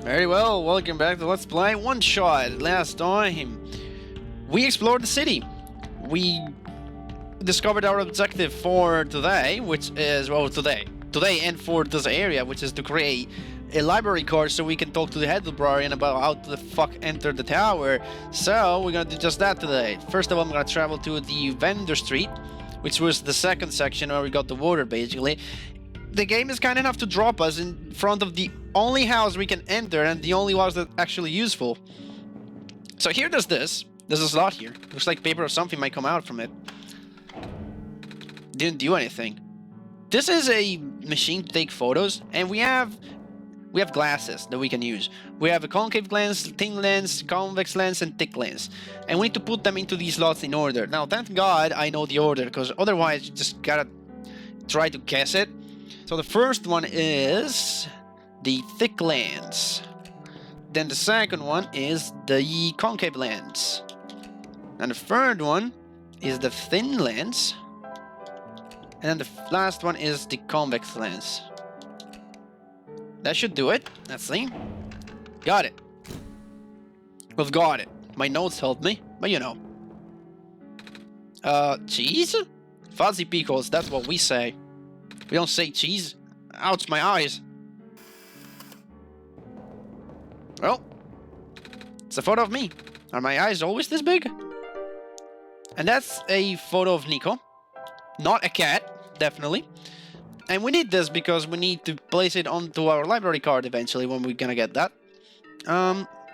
Very well, welcome back to Let's Play One Shot. Last time, we explored the city. We discovered our objective for today, which is, well, today and for this area, which is to create a library card so we can talk to the head librarian about how to the fuck enter the tower. So, we're gonna do just that today. First of all, I'm gonna travel to the vendor street, which was the second section where we got the water, basically. The game is kind enough to drop us in front of the only house we can enter and the only house that's actually useful. So here there's this. There's a slot here. Looks like paper or something might come out from it. Didn't do anything. This is a machine to take photos, and we have glasses that we can use. We have a concave lens, thin lens, convex lens, and thick lens. And we need to put them into these slots in order. Now, thank God I know the order, because otherwise you just gotta try to guess it. So the first one is the thick lens. Then the second one is the concave lens. And the third one is the thin lens. And then the last one is the convex lens. That should do it. Let's see. Got it. We've got it. My notes helped me, but you know. Cheese? Fuzzy pickles, that's what we say. We don't say cheese. Ouch, my eyes. Well, it's a photo of me. Are my eyes always this big? And that's a photo of Niko. Not a cat, definitely. And we need this because we need to place it onto our library card eventually when we're gonna get that.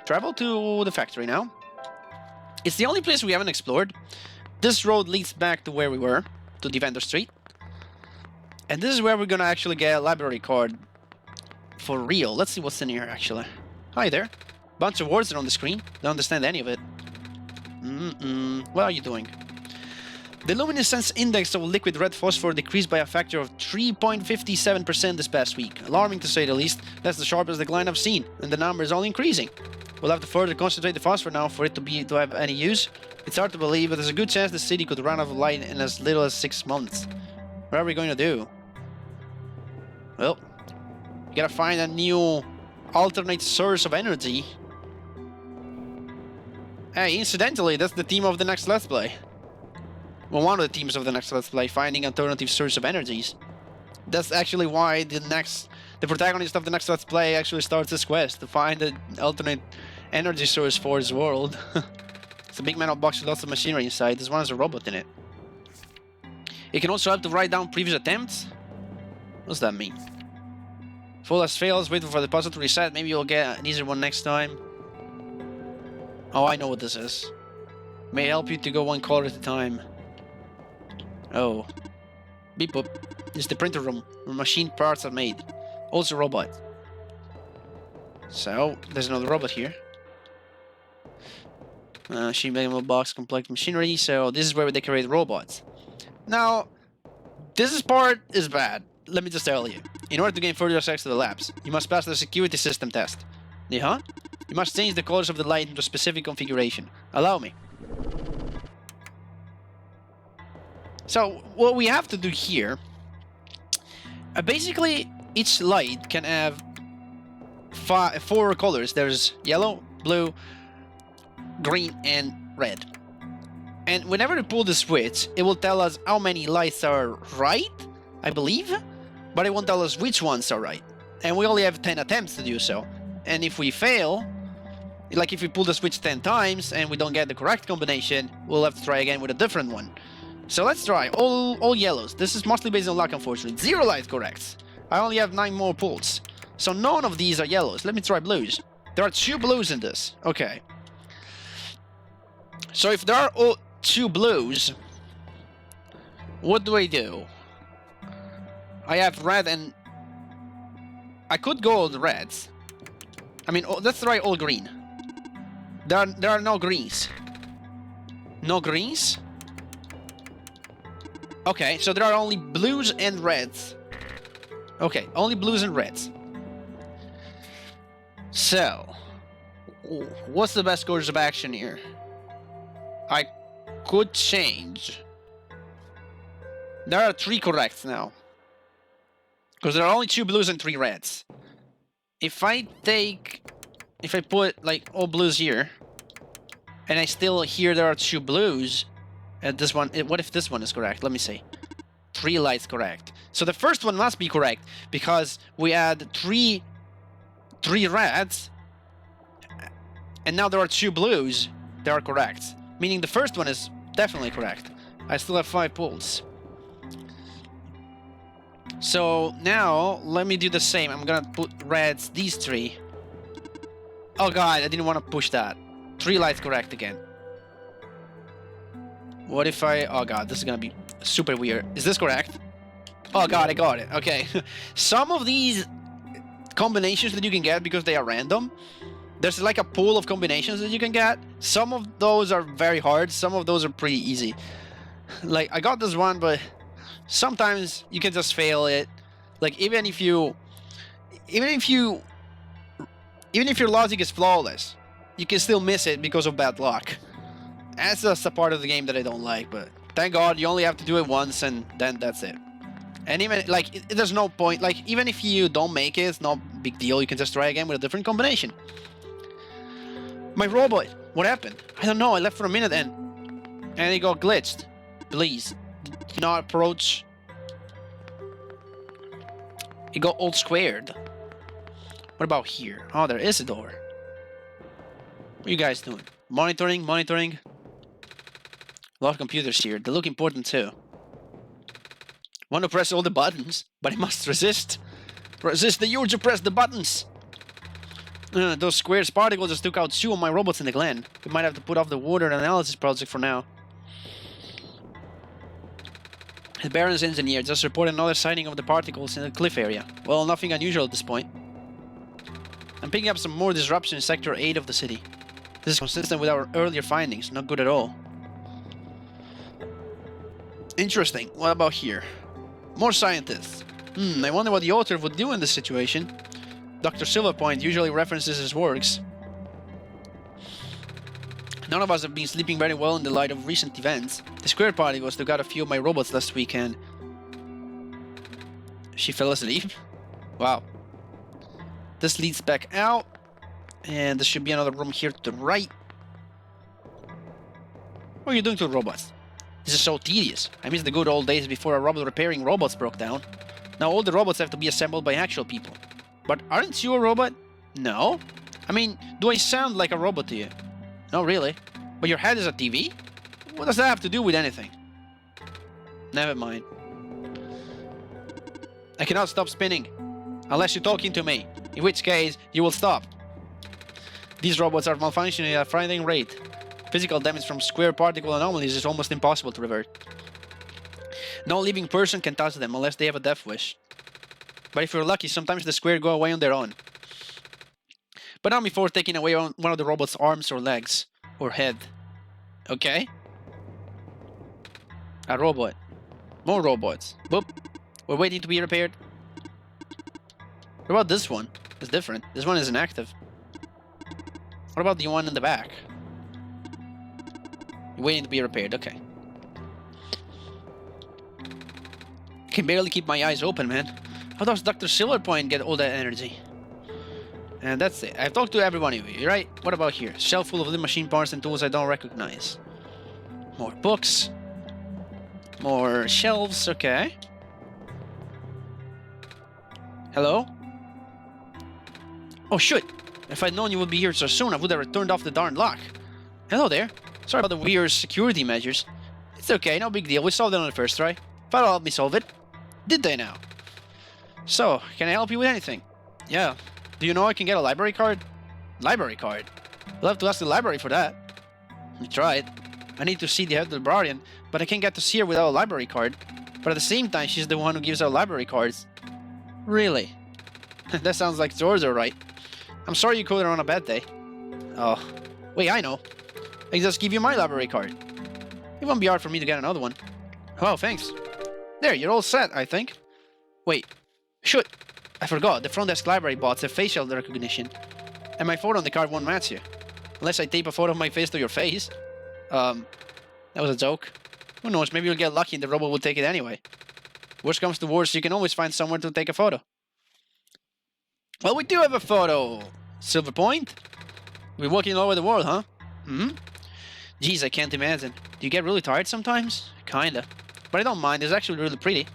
Travel to the factory now. It's the only place we haven't explored. This road leads back to where we were, to the vendor street. And this is where we're gonna actually get a library card. For real. Let's see what's in here, actually. Hi there. Bunch of words are on the screen. Don't understand any of it. What are you doing? The luminescence index of liquid red phosphor decreased by a factor of 3.57% this past week. Alarming to say the least. That's the sharpest decline I've seen, and the number is only increasing. We'll have to further concentrate the phosphor now for it to have any use. It's hard to believe, but there's a good chance the city could run out of light in as little as 6 months. What are we going to do? Well, we gotta find a new alternate source of energy. Hey, incidentally, that's the theme of the next Let's Play. Well, one of the themes of the next Let's Play, finding alternative source of energies. That's actually why the protagonist of the next Let's Play actually starts this quest, to find an alternate energy source for his world. It's a big metal box with lots of machinery inside. This one has a robot in it. It can also help to write down previous attempts. What's that mean? Full as fails, waiting for the puzzle to reset. Maybe you'll get an easier one next time. Oh, I know what this is. May help you to go one color at a time. Oh. Beep boop. This is the printer room, where machine parts are made. Also robot. So, there's another robot here. She made a box, complex machinery, so this is where we decorate robots. Now, this part is bad. Let me just tell you. In order to gain further access to the labs, you must pass the security system test. Yeah? You must change the colors of the light into a specific configuration. Allow me. So, what we have to do here... basically, each light can have 4 colors. There's yellow, blue, green, and red. And whenever we pull the switch, it will tell us how many lights are right, I believe. But it won't tell us which ones are right. And we only have 10 attempts to do so. And if we fail, like if we pull the switch 10 times and we don't get the correct combination, we'll have to try again with a different one. So let's try all yellows. This is mostly based on luck, unfortunately. 0 light corrects. I only have 9 more pulls. So none of these are yellows. Let me try blues. There are 2 blues in this. Okay. So if there are 2 blues, what do I do? I have red and... I could go all the reds. I mean, let's try all green. There are no greens. No greens? Okay, so there are only blues and reds. Okay, only blues and reds. So, what's the best course of action here? I could change. There are 3 corrects now. Because there are only 2 blues and 3 reds. If I take if I put like all blues here, and I still hear there are 2 blues, and this one, what if this one is correct? Let me see. 3 lights correct. So the first one must be correct because we had 3 reds, and now there are 2 blues. They are correct, meaning the first one is definitely correct. I still have 5 pulls. So now let me do the same. I'm gonna put reds, these 3. Oh god, I didn't want to push that. 3 lights correct again. What if I... Oh god, this is gonna be super weird. Is this correct? Oh god, I got it. Okay. Some of these combinations that you can get because they are random, there's like a pool of combinations that you can get. Some of those are very hard. Some of those are pretty easy. Like, I got this one, but sometimes you can just fail it. Like, even if your logic is flawless, you can still miss it because of bad luck. That's just a part of the game that I don't like, but thank God you only have to do it once and then that's it. And even, like, there's no point, like, even if you don't make it, it's no big deal, you can just try again with a different combination. My robot, what happened? I don't know, I left for a minute and it got glitched. Please, do not approach. It got all squared. What about here? Oh, there is a door. What are you guys doing? Monitoring. A lot of computers here. They look important too. Want to press all the buttons, but I must resist. Resist the urge to press the buttons. Those squares particles just took out 2 of my robots in the glen. We might have to put off the water analysis project for now. The Baron's engineer just reported another sighting of the particles in the cliff area. Well, nothing unusual at this point. I'm picking up some more disruption in Sector 8 of the city. This is consistent with our earlier findings. Not good at all. Interesting. What about here? More scientists. I wonder what the author would do in this situation. Dr. Silverpoint usually references his works. None of us have been sleeping very well in the light of recent events. The square particles took out a few of my robots last weekend. She fell asleep? Wow. This leads back out. And there should be another room here to the right. What are you doing to the robots? This is so tedious. I miss the good old days before a robot repairing robots broke down. Now all the robots have to be assembled by actual people. But aren't you a robot? No. I mean, do I sound like a robot to you? No, really. But your head is a TV? What does that have to do with anything? Never mind. I cannot stop spinning. Unless you're talking to me. In which case, you will stop. These robots are malfunctioning at a frightening rate. Physical damage from square particle anomalies is almost impossible to revert. No living person can touch them unless they have a death wish. But if you're lucky, sometimes the square go away on their own. But not before taking away one of the robot's arms or legs. Or head. Okay? A robot. More robots. Boop. We're waiting to be repaired. What about this one? It's different. This one is inactive. What about the one in the back? Waiting to be repaired. Okay. I can barely keep my eyes open, man. How does Dr. Silverpoint get all that energy? And that's it. I've talked to everyone of you, right? What about here? Shelf full of the machine parts and tools I don't recognize. More books. More shelves. Okay. Hello? Oh, shit. If I'd known you would be here so soon, I would have turned off the darn lock. Hello there. Sorry about the weird security measures. It's okay, no big deal. We solved it on the first try. That'll help me solve it. Did they now? So, can I help you with anything? Yeah. Do you know I can get a library card? Library card? We'll have to ask the library for that. We tried. I need to see the head librarian, but I can't get to see her without a library card. But at the same time, she's the one who gives out library cards. Really? That sounds like George, alright. I'm sorry you called her on a bad day. Oh. Wait, I know. I can just give you my library card. It won't be hard for me to get another one. Oh, thanks. There, you're all set, I think. Wait. Shoot. I forgot. The front desk library bots have facial recognition. And my photo on the card won't match you. Unless I tape a photo of my face to your face. That was a joke. Who knows, maybe you'll get lucky and the robot will take it anyway. Worst comes to worst, you can always find somewhere to take a photo. Well, we do have a photo, Silverpoint. We're walking all over the world, huh? Hmm? Geez, I can't imagine. Do you get really tired sometimes? Kinda. But I don't mind, it's actually really pretty.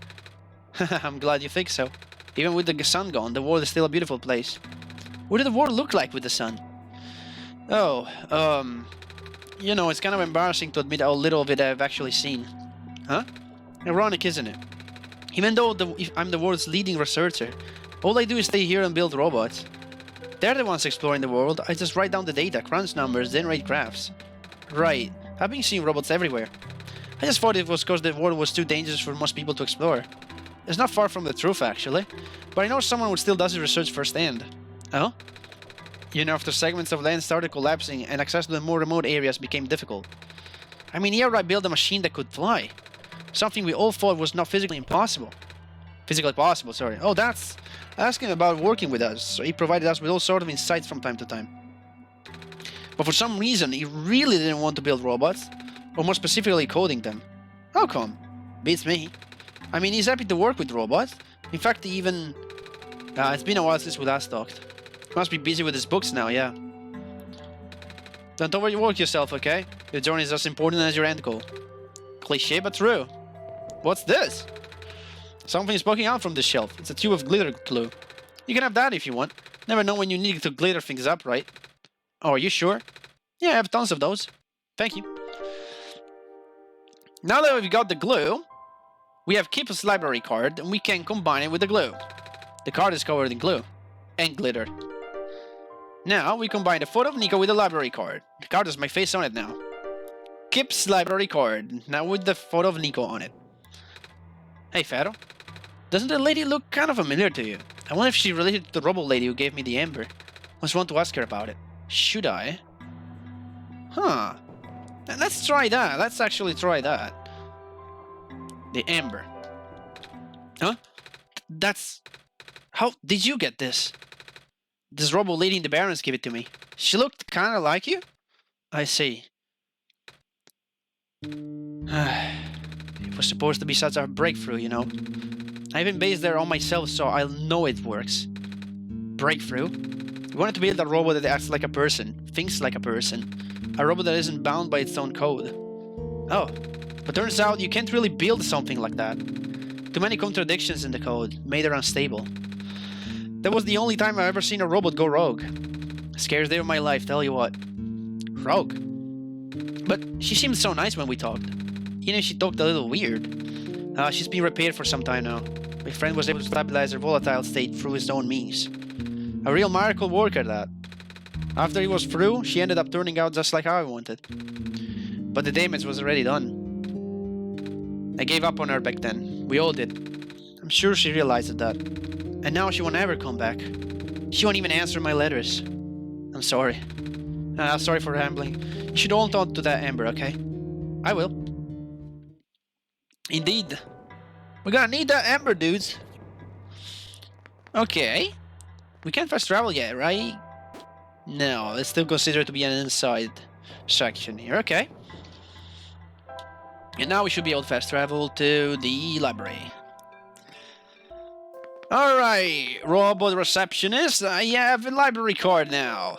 I'm glad you think so. Even with the sun gone, the world is still a beautiful place. What did the world look like with the sun? Oh, you know, it's kind of embarrassing to admit how little of it I've actually seen. Huh? Ironic, isn't it? Even though I'm the world's leading researcher, all I do is stay here and build robots. They're the ones exploring the world. I just write down the data, crunch numbers, generate graphs. Right. I've been seeing robots everywhere. I just thought it was because the world was too dangerous for most people to explore. It's not far from the truth, actually. But I know someone who still does his research firsthand. Oh? You know, after segments of land started collapsing and access to the more remote areas became difficult. I mean, here I built a machine that could fly. Something we all thought was not physically impossible. Physically possible, sorry. Oh, that's asking about working with us. So he provided us with all sorts of insights from time to time. But for some reason, he really didn't want to build robots. Or more specifically, coding them. How come? Beats me. I mean, he's happy to work with robots. In fact, he even... it's been a while since we last talked. He must be busy with his books now, yeah. Don't overwork yourself, okay? Your journey is as important as your end goal. Cliché, but true. What's this? Something's poking out from the shelf. It's a tube of glitter glue. You can have that if you want. Never know when you need to glitter things up, right? Oh, are you sure? Yeah, I have tons of those. Thank you. Now that we've got the glue, we have Kip's library card, and we can combine it with the glue. The card is covered in glue. And glitter. Now, we combine the photo of Niko with the library card. The card has my face on it now. Kip's library card, now with the photo of Niko on it. Hey, Pharaoh. Doesn't the lady look kind of familiar to you? I wonder if she's related to the robot lady who gave me the ember. I just want to ask her about it. Should I? Huh. Let's try that. Let's actually try that. The ember. Huh? That's... How did you get this? This robot lady in the Barrens gave it to me. She looked kind of like you? I see. It was supposed to be such a breakthrough, you know. I even based there on myself, so I'll know it works. Breakthrough? We wanted to build a robot that acts like a person, thinks like a person. A robot that isn't bound by its own code. Oh, but turns out you can't really build something like that. Too many contradictions in the code, made her unstable. That was the only time I've ever seen a robot go rogue. Scariest day of my life, tell you what. Rogue? But she seemed so nice when we talked. Even if she talked a little weird. She's been repaired for some time now. My friend was able to stabilize her volatile state through his own means. A real miracle worker, that. After he was through, she ended up turning out just like how I wanted. But the damage was already done. I gave up on her back then. We all did. I'm sure she realized that. And now she won't ever come back. She won't even answer my letters. I'm sorry. Sorry for rambling. You should hold on to that ember, okay? I will. Indeed. We're gonna need that ember, dudes. Okay. We can't fast travel yet, right? No, it's still considered to be an inside section here, okay. And now we should be able to fast travel to the library. Alright, robot receptionist, I have a library card now.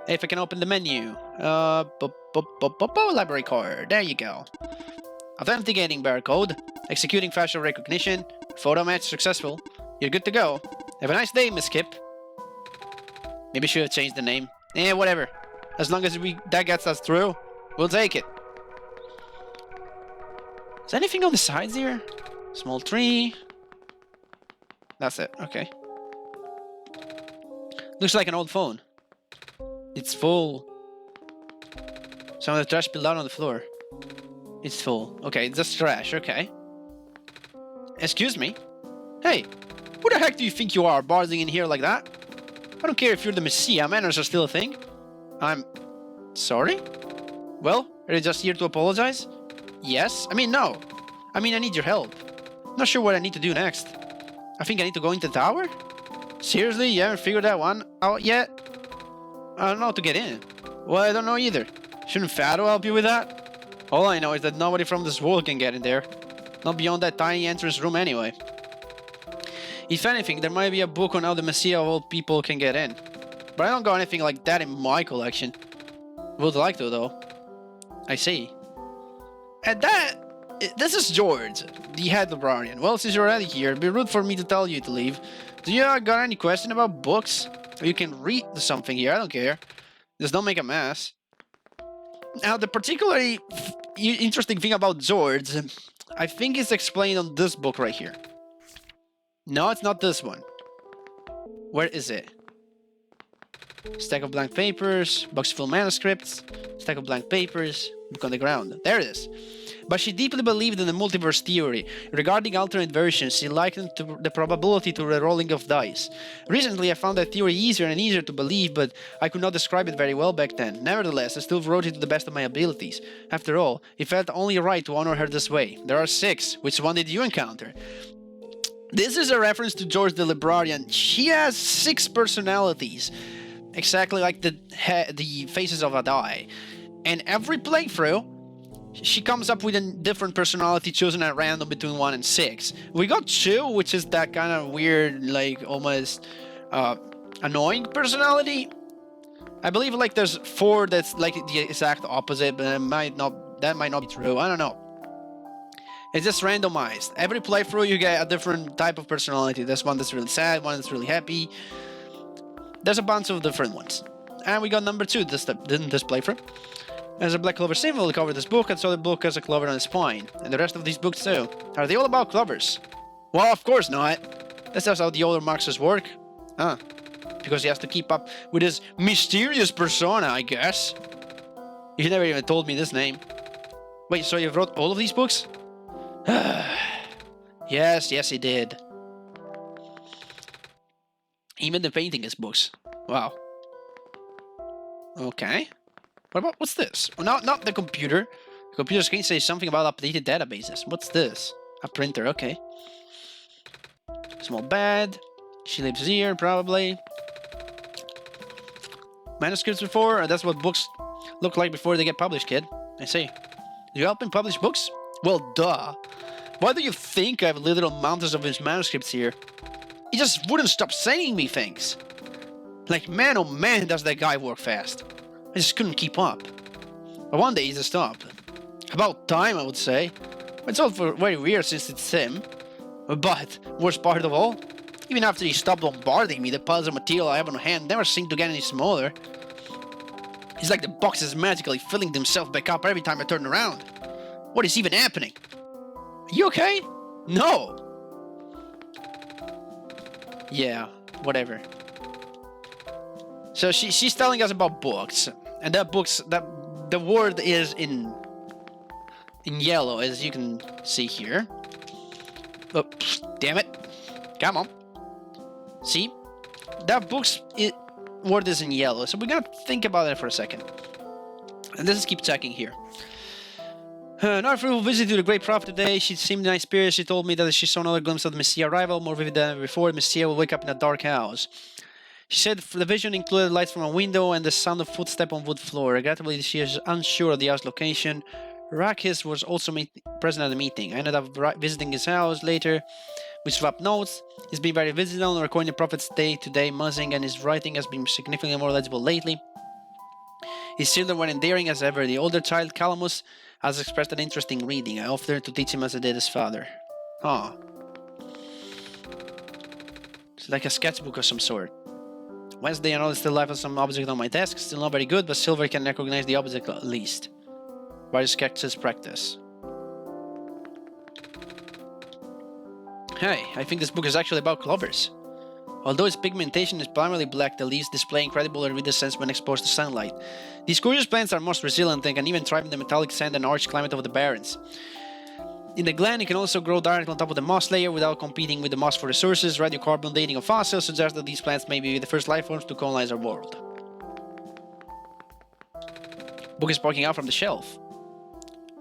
If I can open the menu. Library card, there you go. Authenticating barcode, executing facial recognition, photo match successful. You're good to go. Have a nice day, Miss Kip. Maybe should have changed the name. Whatever. As long as that gets us through, we'll take it. Is there anything on the sides here? Small tree. That's it, okay. Looks like an old phone. It's full. Some of the trash spilled out on the floor. It's full. Okay, it's just trash, okay. Excuse me? Hey, who the heck do you think you are, barging in here like that? I don't care if you're the Messiah, manners are still a thing. I'm... sorry? Well, are you just here to apologize? Yes? I mean, no. I mean, I need your help. Not sure what I need to do next. I think I need to go into the tower? Seriously? You haven't figured that one out yet? I don't know how to get in. Well, I don't know either. Shouldn't Pharaoh help you with that? All I know is that nobody from this world can get in there. Not beyond that tiny entrance room anyway. If anything, there might be a book on how the Messiah of all people can get in. But I don't got anything like that in my collection. Would like to, though. I see. And this is George, the head librarian. Well, since you're already here, it'd be rude for me to tell you to leave. Do you got any question about books? Or you can read something here, I don't care. Just don't make a mess. Now, the particularly interesting thing about George, I think it's explained on this book right here. No, it's not this one. Where is it? Stack of blank papers, box full manuscripts, stack of blank papers, book on the ground. There it is. But she deeply believed in the multiverse theory. Regarding alternate versions, she likened the probability to the rolling of dice. Recently, I found that theory easier and easier to believe, but I could not describe it very well back then. Nevertheless, I still wrote it to the best of my abilities. After all, it felt only right to honor her this way. There are 6. Which one did you encounter? This is a reference to George the Librarian. She has 6 personalities. Exactly like the faces of a die. And every playthrough, she comes up with a different personality chosen at random between 1 and 6. We got 2, which is that kind of weird, like almost annoying personality. I believe like there's 4 that's like the exact opposite, but that might not be true. I don't know. It's just randomized. Every playthrough you get a different type of personality. There's one that's really sad, one that's really happy. There's a bunch of different ones. And we got number 2 in this playthrough. There's a black clover symbol to cover this book, and so the book has a clover on its spine. And the rest of these books too. Are they all about clovers? Well, of course not. That's just how the older Marxists work. Huh. Because he has to keep up with his mysterious persona, I guess. You never even told me this name. Wait, so you wrote all of these books? Yes, he did. Even the painting is books. Wow. Okay. What's this? Oh, not the computer. The computer screen says something about updated databases. What's this? A printer, okay. Small bed. She lives here, probably. Manuscripts before? That's what books look like before they get published, kid. I see. Do you help him publish books? Well, duh. Why do you think I have little mountains of his manuscripts here? He just wouldn't stop sending me things. Like, man, oh man, does that guy work fast. I just couldn't keep up. But one day he just stopped. About time, I would say. It's all very weird since it's him. But, worst part of all, even after he stopped bombarding me, the piles of material I have on hand never seem to get any smaller. It's like the boxes magically filling themselves back up every time I turn around. What is even happening? Are you okay? No! Yeah, whatever. So she's telling us about books. And that the word is in yellow, as you can see here. Oh, damn it. Come on. See? That word is in yellow, so we're gonna think about it for a second. And let's just keep checking here. Our fruitful visit to the great prophet today. She seemed in nice spirits. She told me that she saw another glimpse of the Messiah arrival, more vivid than before. The Messiah will wake up in a dark house. She said the vision included lights from a window and the sound of footsteps on wood floor. Regrettably, she is unsure of the house location. Rakis was also present at the meeting. I ended up visiting his house later. We swapped notes. He's been very visible, recording the prophet's day-to-day muzzing, and his writing has been significantly more legible lately. His children were endearing as ever. The older child, Calamus, has expressed an interest in reading. I offered to teach him as I did his father. Ah. It's like a sketchbook of some sort. Wednesday, I noticed still life on some object on my desk. Still not very good, but Silver can recognize the object at least. Why sketches practice? Hey, I think this book is actually about clovers. Although its pigmentation is primarily black, the leaves display incredible iridescence when exposed to sunlight. These curious plants are most resilient and can even thrive in the metallic sand and harsh climate of the barrens. In the glen, it can also grow directly on top of the moss layer without competing with the moss for resources. Radiocarbon dating of fossils suggests that these plants may be the first life forms to colonize our world. Book is poking out from the shelf.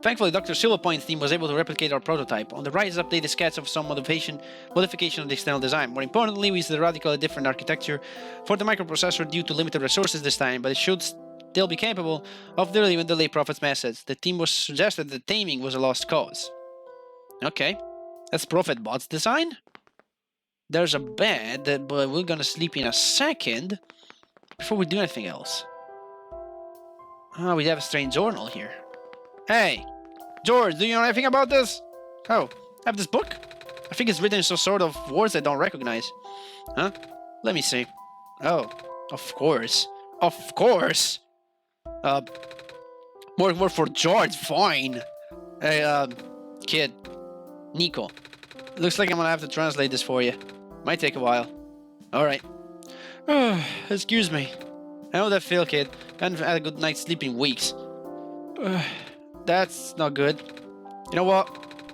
Thankfully, Dr. Silverpoint's team was able to replicate our prototype. On the right is an updated sketch of some modification of the external design. More importantly, we see the radically different architecture for the microprocessor due to limited resources this time, but it should still be capable of delivering the late prophet's message. The team was suggested that taming was a lost cause. Okay, that's Prophet Bot's design. There's a bed, but we're gonna sleep in a second. before we do anything else. Oh, we have a strange journal here. Hey, George, do you know anything about this? Oh, I have this book. I think it's written in some sort of words I don't recognize. Huh? Let me see. Oh, of course. Of course! More work for George, fine. Hey, kid. Niko. Looks like I'm gonna have to translate this for you. Might take a while. Alright. Excuse me. I know that feel, kid. I haven't had a good night's sleep in weeks. That's not good. You know what?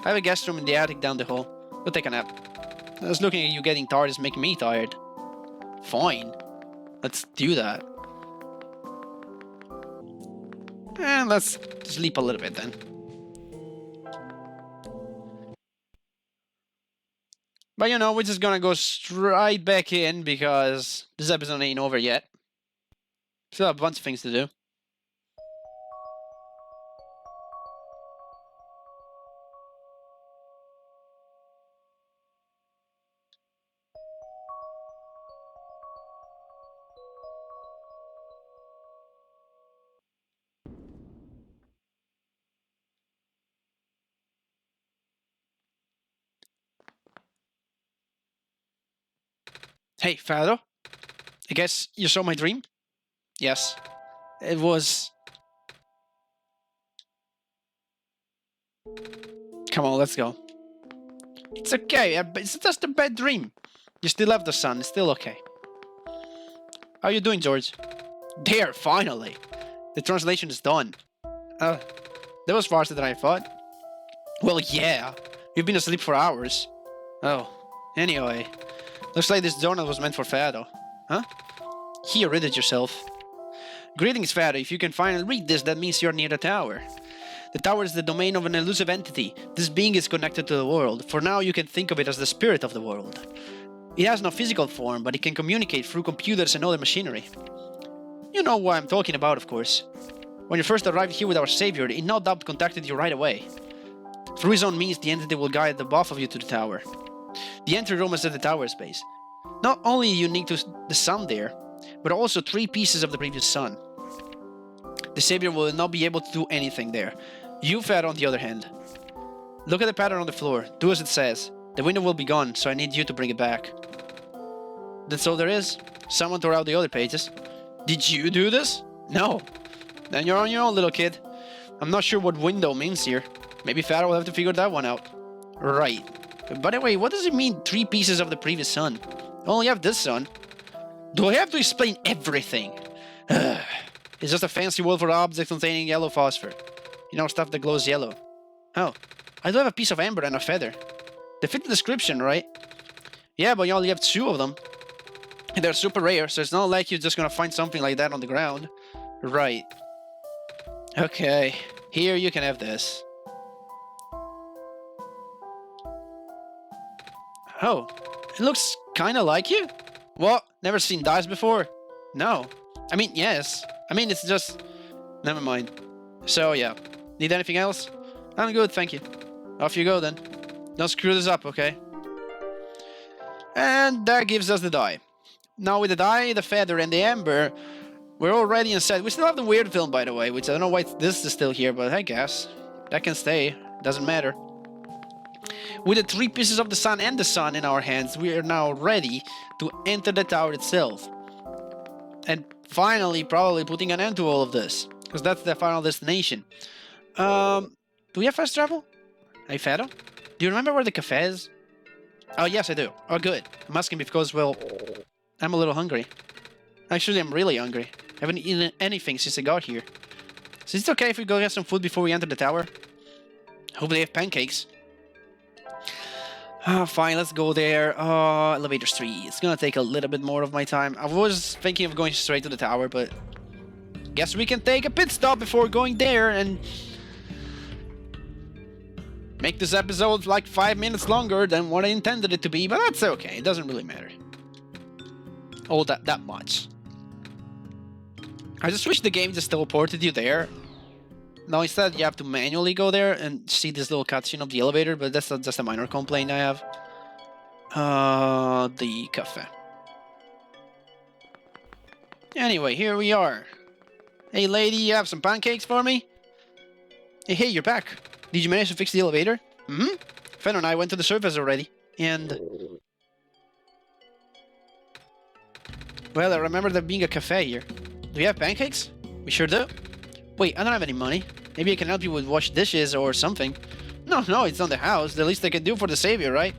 I have a guest room in the attic down the hall. Go take a nap. I was looking at you getting tired is making me tired. Fine. Let's do that. And let's sleep a little bit then. But you know, we're just gonna go straight back in because this episode ain't over yet. Still have a bunch of things to do. Hey, Fado. I guess you saw my dream? Yes. It was... Come on, let's go. It's okay, it's just a bad dream. You still have the sun, it's still okay. How you doing, George? There, finally! The translation is done. That was faster than I thought. Well, yeah. You've been asleep for hours. Oh, anyway. Looks like this journal was meant for Fado. Huh? Here, read it yourself. Greetings, Fado. If you can finally read this, that means you're near the tower. The tower is the domain of an elusive entity. This being is connected to the world. For now, you can think of it as the spirit of the world. It has no physical form, but it can communicate through computers and other machinery. You know what I'm talking about, of course. When you first arrived here with our savior, it no doubt contacted you right away. Through his own means, the entity will guide the both of you to the tower. The entry room is at the tower space. Not only unique to the sun there, but also 3 pieces of the previous sun. The savior will not be able to do anything there. You, Fado, on the other hand. Look at the pattern on the floor. Do as it says. The window will be gone, so I need you to bring it back. That's all there is. Someone tore out the other pages. Did you do this? No. Then you're on your own, little kid. I'm not sure what window means here. Maybe Fado will have to figure that one out. Right. By the way, what does it mean 3 pieces of the previous sun? You only have this sun. Do I have to explain everything? It's just a fancy word for objects containing yellow phosphor. You know, stuff that glows yellow. Oh, I do have a piece of amber and a feather. They fit the description, right? Yeah, but you only have 2 of them. And they're super rare, so it's not like you're just gonna find something like that on the ground. Right. Okay, here you can have this. Oh, it looks kinda like you? What? Never seen dice before? No. I mean, yes. I mean, it's just... Never mind. So, yeah. Need anything else? I'm good, thank you. Off you go, then. Don't screw this up, okay? And that gives us the die. Now, with the die, the feather, and the amber, we're all ready and set. We still have the weird film, by the way, which I don't know why this is still here, but I guess. That can stay. Doesn't matter. With the 3 pieces of the sun and the sun in our hands, we are now ready to enter the tower itself. And finally, probably putting an end to all of this. Because that's the final destination. Do we have fast travel? Hey, Fado? Do you remember where the cafe is? Oh, yes, I do. Oh, good. I'm asking because, well, I'm a little hungry. Actually, I'm really hungry. I haven't eaten anything since I got here. So it's okay if we go get some food before we enter the tower? Hope they have pancakes. Fine, let's go there. Elevator 3. It's gonna take a little bit more of my time. I was thinking of going straight to the tower, but... Guess we can take a pit stop before going there and... make this episode like 5 minutes longer than what I intended it to be, but that's okay. It doesn't really matter. Oh, that much. I just wish the game just teleported you there. No, instead you have to manually go there and see this little cutscene of the elevator, but that's just a minor complaint I have. The cafe. Anyway, here we are. Hey lady, you have some pancakes for me? Hey, you're back. Did you manage to fix the elevator? Mm-hmm. Fen and I went to the surface already. And... well, I remember there being a cafe here. Do you have pancakes? We sure do. Wait, I don't have any money. Maybe I can help you with wash dishes or something. No, it's not the house. The least I can do for the savior, right?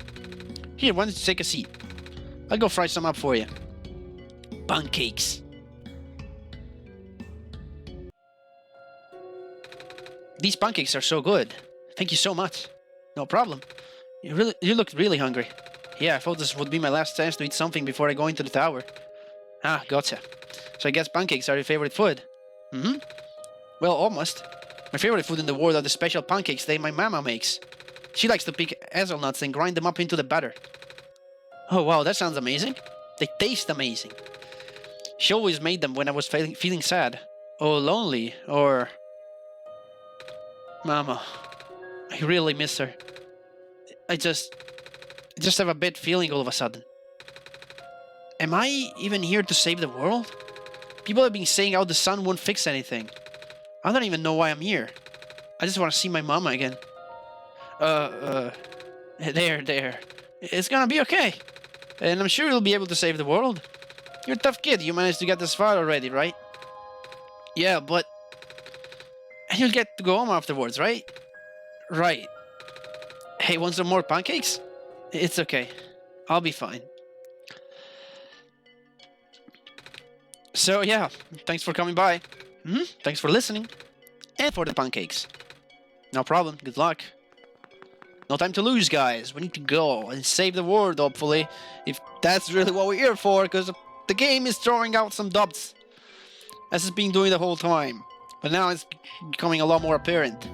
Here, why don't you take a seat? I'll go fry some up for you. Pancakes. These pancakes are so good. Thank you so much. No problem. You look really hungry. Yeah, I thought this would be my last chance to eat something before I go into the tower. Ah, gotcha. So I guess pancakes are your favorite food? Mm-hmm. Well, almost. My favorite food in the world are the special pancakes that my mama makes. She likes to pick hazelnuts and grind them up into the batter. Oh wow, that sounds amazing. They taste amazing. She always made them when I was feeling sad, or lonely, or... Mama, I really miss her. I just have a bad feeling all of a sudden. Am I even here to save the world? People have been saying how the sun won't fix anything. I don't even know why I'm here. I just want to see my mama again. There. It's gonna be okay. And I'm sure you'll be able to save the world. You're a tough kid. You managed to get this far already, right? Yeah, but... and you'll get to go home afterwards, right? Right. Hey, want some more pancakes? It's okay. I'll be fine. So, yeah. Thanks for coming by. Thanks for listening. And for the pancakes. No problem. Good luck. No time to lose, guys. We need to go and save the world, hopefully. If that's really what we're here for, because the game is throwing out some doubts. As it's been doing the whole time. But now it's becoming a lot more apparent.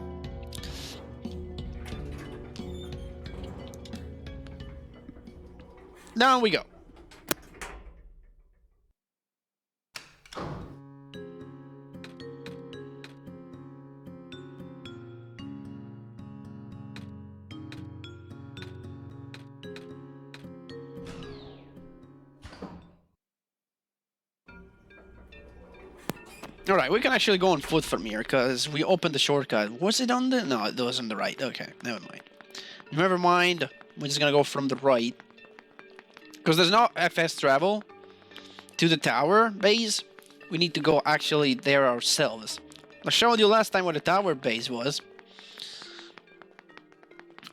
Down we go. Alright, we can actually go on foot from here, because we opened the shortcut. Was it on the... no, it was on the right. Okay, never mind. Never mind. We're just gonna go from the right. Because there's no FS travel to the tower base. We need to go actually there ourselves. I showed you last time where the tower base was.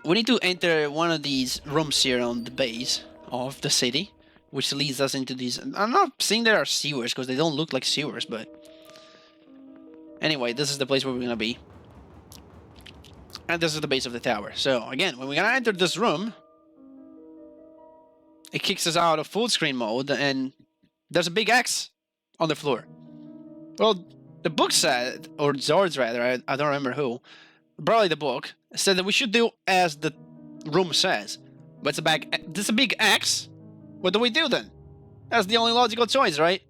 We need to enter one of these rooms here on the base of the city, which leads us into these... I'm not saying there are sewers, because they don't look like sewers, but... anyway, this is the place where we're gonna be. And this is the base of the tower. So, again, when we're gonna enter this room... it kicks us out of full screen mode, and... there's a big X on the floor. Well, the book said, or George rather, I don't remember who, probably the book, said that we should do as the room says. But it's a big X? What do we do then? That's the only logical choice, right?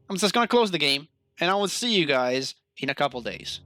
I'm just gonna close the game, and I will see you guys in a couple days.